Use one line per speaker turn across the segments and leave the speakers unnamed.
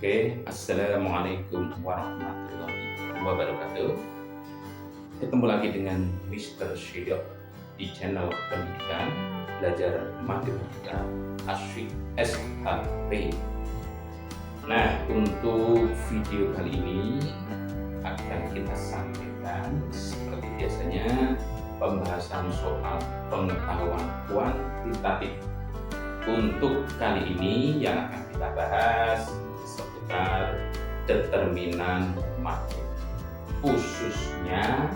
Oke, Assalamualaikum warahmatullahi wabarakatuh. Ketemu lagi dengan Mr. Shidok di channel pendidikan belajar matematika Asyik SHP. Nah, untuk video kali ini akan kita sampaikan seperti biasanya pembahasan soal pengetahuan kuantitatif. Untuk kali ini yang akan kita bahas seputar determinan matrik. Khususnya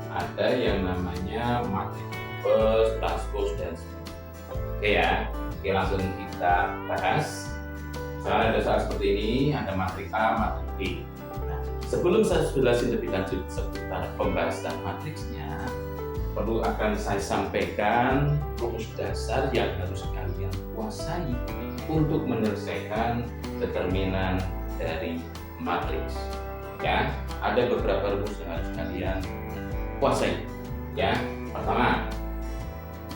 ada yang namanya matrik inverse, transpose, dan sebagainya. Oke ya, oke langsung kita bahas. Misalnya ada soal seperti ini, ada matrik A, matrik B. Nah, sebelum saya jelasin lebih lanjut seputar pembahasan matriksnya, perlu akan saya sampaikan rumus dasar yang harus kalian kuasai untuk menyelesaikan determinan dari matriks. Ya, ada beberapa rumus yang harus kalian kuasai. Ya, pertama,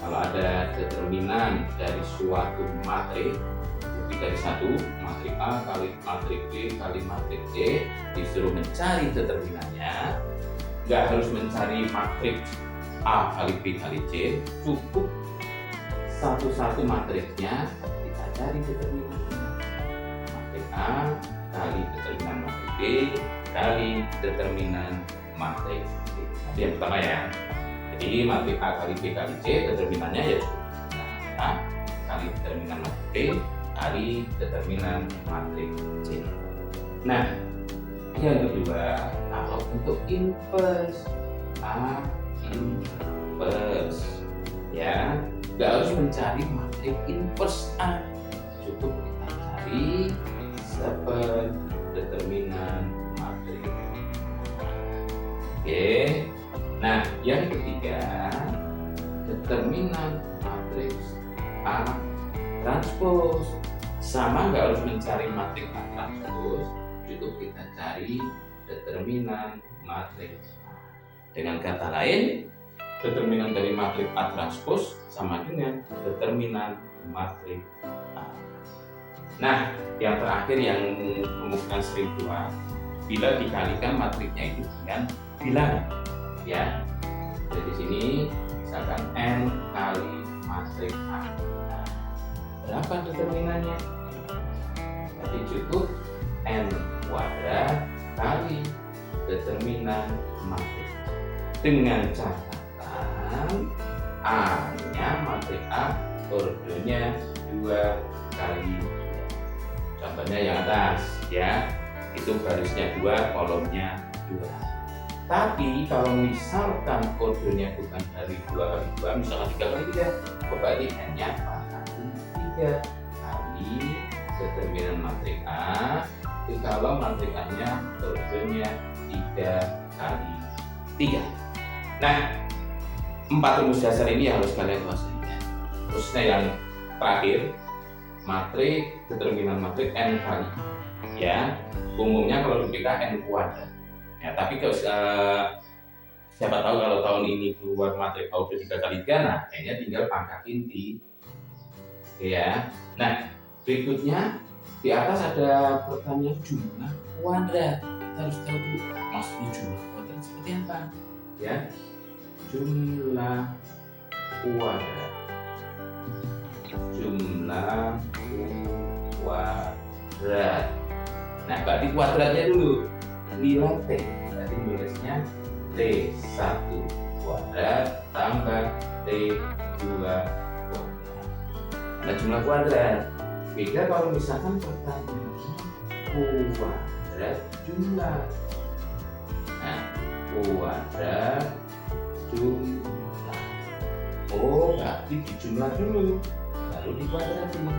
kalau ada determinan dari suatu matrik lebih dari satu, matrik A kali matrik B kali matrik C, disuruh mencari determinannya. Nggak harus mencari matrik A kali B kali C, cukup satu-satu matriksnya kita cari determinannya. Matrik A kali determinan matrik B kali determinan matrik C. Jadi yang pertama ya. Jadi matrik A kali B kali C determinannya ya cukup A kali determinan matrik B kali determinan matrik C. Nah, yang kedua, kalau untuk inverse A inverse ya, nggak harus mencari matrik inverse A, cukup kita cari determinan matrik. Oke, nah yang ketiga, determinan matriks A transpose, sama nggak harus mencari matrik A transpose, cukup kita cari determinan matriks A. Dengan kata lain, determinan dari matrik A transpose sama dengan determinan matrik A. Nah, yang terakhir yang kemungkinan sering keluar, bila dikalikan matriknya itu dengan bilangan, ya. Jadi di sini misalkan n kali matrik A. Nah, berapa determinannya? Jadi cukup n kuadrat kali determinan matrik. Dengan catatan A-nya matrik A ordenya 2 kali 2. Contohnya yang atas ya, itu barisnya 2, kolomnya 2. Tapi kalau misalkan kodenya bukan dari 2 kali 2, misalkan 3 kali 3, berarti n-nya pangkat 3 kali determinan matrik A. Itu kalau matrik A-nya ordenya 3 kali 3. Nah, 4 rumus dasar ini harus kalian kuasai. Khususnya yang terakhir, matrik determinan matrik n kali, ya. Umumnya kalau di BK n kuadrat. Ya, tapi kalau siapa tahu kalau tahun ini keluar matrik A udah 3 kali 3, nah n-nya tinggal pangkatin di, ya. Nah, berikutnya di atas ada pertanyaan jumlah kuadrat. Kita harus tahu dulu maksudnya jumlah kuadrat seperti apa, ya. Jumlah kuadrat, jumlah kuadrat. Nah, berarti kuadratnya dulu nilai T, berarti nulisnya T1 kuadrat tambah T2 kuadrat. Nah, jumlah kuadrat beda kalau misalkan pertanyaan kuadrat jumlah. Nah, kuadrat jumlah. Oh, berarti dijumlah dulu, baru dikuadratin.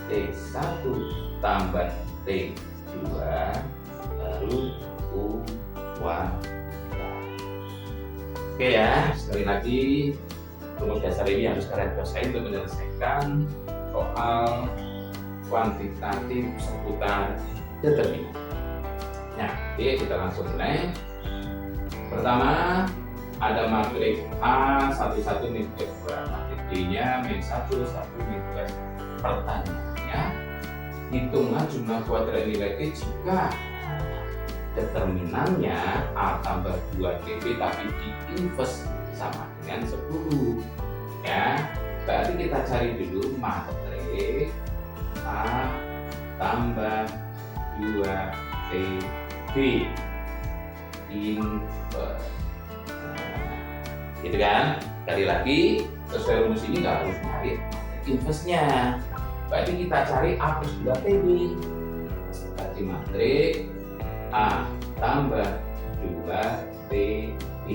T1 tambah T2 baru kuadrat. Oke ya, sekali lagi rumus dasar ini harus kalian kuasai untuk menyelesaikan soal kuantitatif seputar determinan. Nah, oke, kita langsung mulai. Pertama, ada matrik A 11 min 2, matrik B nya min 1 1 min 2. Pertanyaannya, Hitungan jumlah kuadrat nilai T jika determinannya A tambah 2TB tapi diinvers sama dengan 10. Ya, berarti kita cari dulu matriks A tambah 2TB inverse. Gitu kan? Sekali lagi, sesuai rumus ini nggak harus cari inverse-nya. Berarti kita cari A plus 2TB. Berarti matriks A tambah 2TB.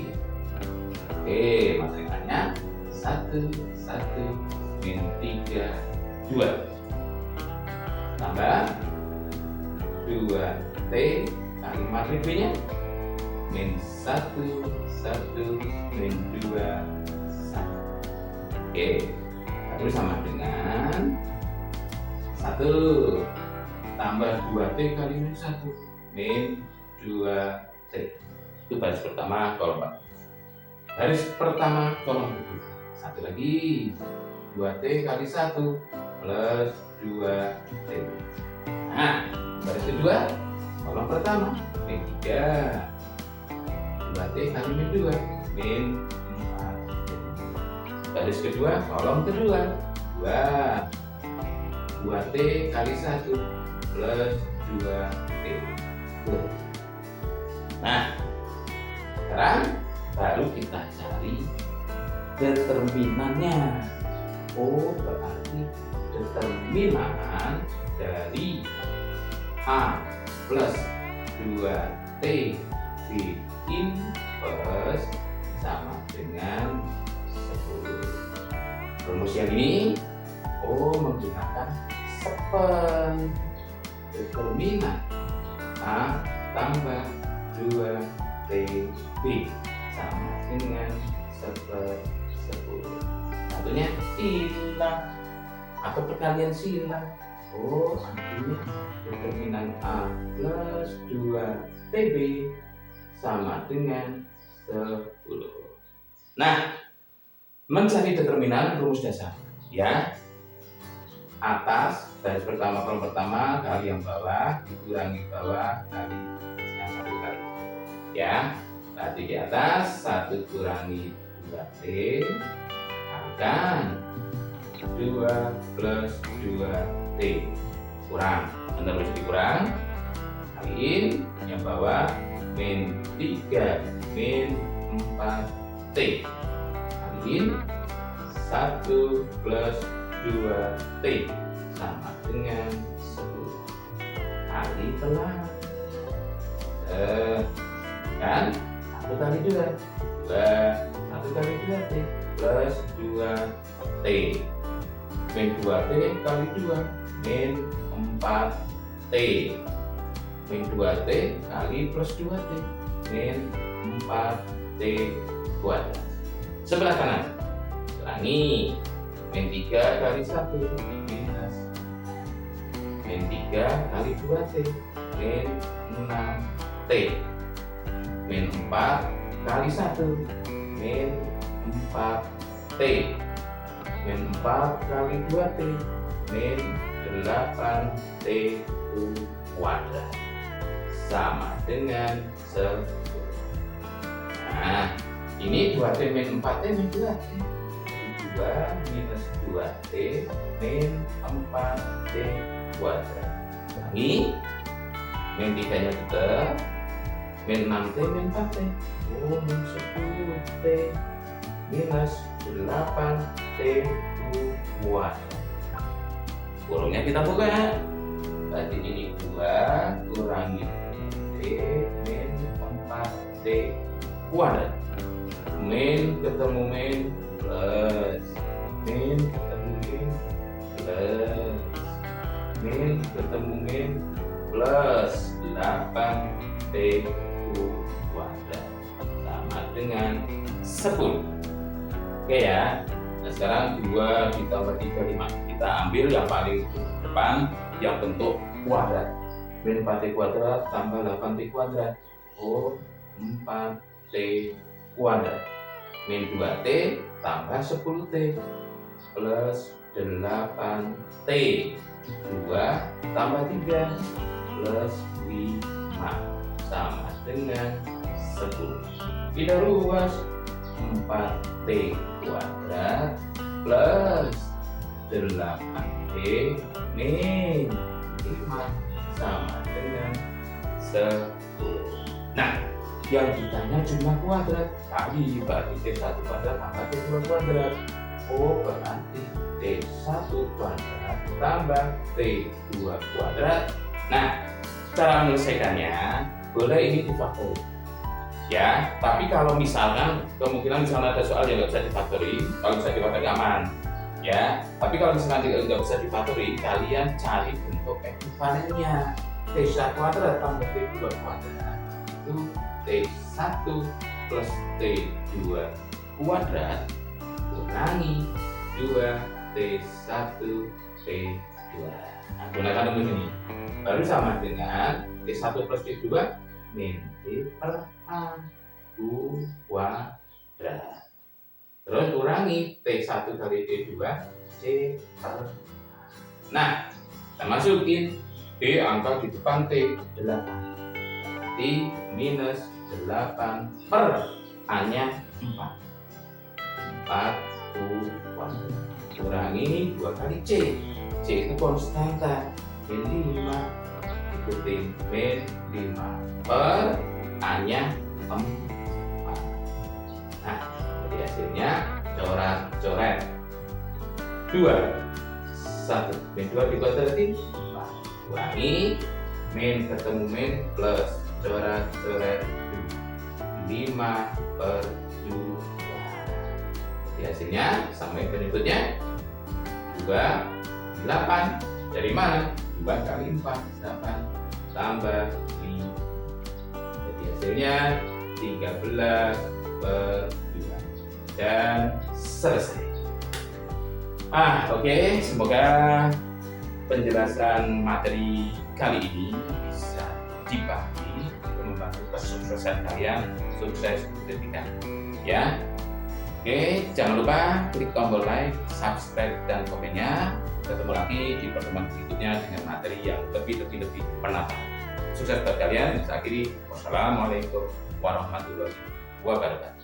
Oke, matrikanya 1, 1, min 3, 2. Tambah 2T kali matriks B-nya min 1, 1, min 2, 1. Oke, lalu sama dengan 1 tambah 2T kali min 1 min 2T. Itu baris pertama kolom 4. Baris pertama kolom kedua. Satu lagi 2T kali 1 plus 2T. Nah, baris kedua kolom pertama min 3 2T kali min 2 min 4. Baris kedua kolom kedua 2T kali 1 plus 2T. Nah, sekarang baru kita cari determinannya. Oh, berarti determinan dari A plus 2T B inverse sama dengan 10. Rumus yang ini menggunakan sepen. Determinan A tambah 2TB sama dengan 10. Satunya silang atau perkalian silang. Artinya determinan A plus 2TB sama dengan 10. Nah, mencari determinan rumus dasar, ya. Atas baris pertama kolom pertama kali yang bawah dikurangi bawah kali yang satu kali. Ya, berarti di atas 1 kurangi 2T akan 2 plus 2T kurang, terus dikurang kaliin yang bawah min 3 min 4T kaliin 1 plus 2T sama dengan 10 kali pelan. Kan? 1 kali 2 1 kali 2T plus 2T min 2T kali 2 min 4T min 2T kali plus 2T min 4T kuadrat. Sebelah kanan kurangi min 3 kali 1 minus min 3 kali 2T min 6T min 4 kali 1 min 4T min 4 kali 2T min 8T kuadrat sama dengan 10. Nah, ini 2T min 4T min 2T 2 minus 2T min 4T kuadrat. Ulangi, min 3 nya tetap min 6T min 4T min 10T minus 8T kuadrat. Kurungnya kita buka. Berarti ini 2 kurangi T min 4T kuadrat. Min ketemu min plus min ketemu min plus min ketemu min plus 8T kuadrat sama dengan 10. Oke ya. Nah, sekarang 2 ditambah 3 5. Kita ambil yang paling depan yang bentuk kuadrat. Min 4T kuadrat tambah 8T kuadrat. 4T kuadrat. Min 2T tambah 10T plus 8T 2 tambah 3 plus 5 sama dengan 10. Kita ruas 4T kuadrat plus 8T min 5 sama dengan 10. Nah, yang ditanya jumlah kuadrat. Tadi berarti T1 kuadrat tambah T2 kuadrat. Oh, berarti T1 kuadrat tambah T2 kuadrat. Nah, cara menyelesaikannya boleh ini difaktori. Ya, tapi kalau misalkan kemungkinan misalnya ada soal yang nggak bisa difaktori, kalau bisa difaktori aman. Ya, tapi kalau misalkan nggak bisa difaktori, kalian cari bentuk ekuivalennya. T1 kuadrat tambah T2 kuadrat itu T1 plus T2 kuadrat kurangi 2 T1 T2. Nah, gunakan rumus ini. Baru sama dengan T1 plus T2 min T per A kuadrat. Terus kurangi T1 kali T2 C per A. Nah, kita masukin D angka di depan T 8. T minus 8 per A-nya 4. 4 kuadrat. Kurangi 2 kali C. C itu konstanta. Min 5 ikutin min 5 per A-nya 4. Nah, jadi hasilnya coret-coret 2 1 min 2 dikuadratin 4 kurangi min ketemu min plus coret-coret 5 per 2. Jadi hasilnya sama yang berikutnya 2 8 dari mana? 2 kali 4 8 tambah 5. Jadi hasilnya 13 per 2 dan selesai. Oke, semoga penjelasan materi kali ini bisa dipahami untuk membantu kesuksesan kalian sukses ketika ya. Oke, jangan lupa klik tombol like, subscribe dan komennya. Ketemu lagi di pertemuan berikutnya dengan materi yang lebih menantang. Sukses buat kalian. Saya akhiri. Wassalamualaikum warahmatullahi wabarakatuh.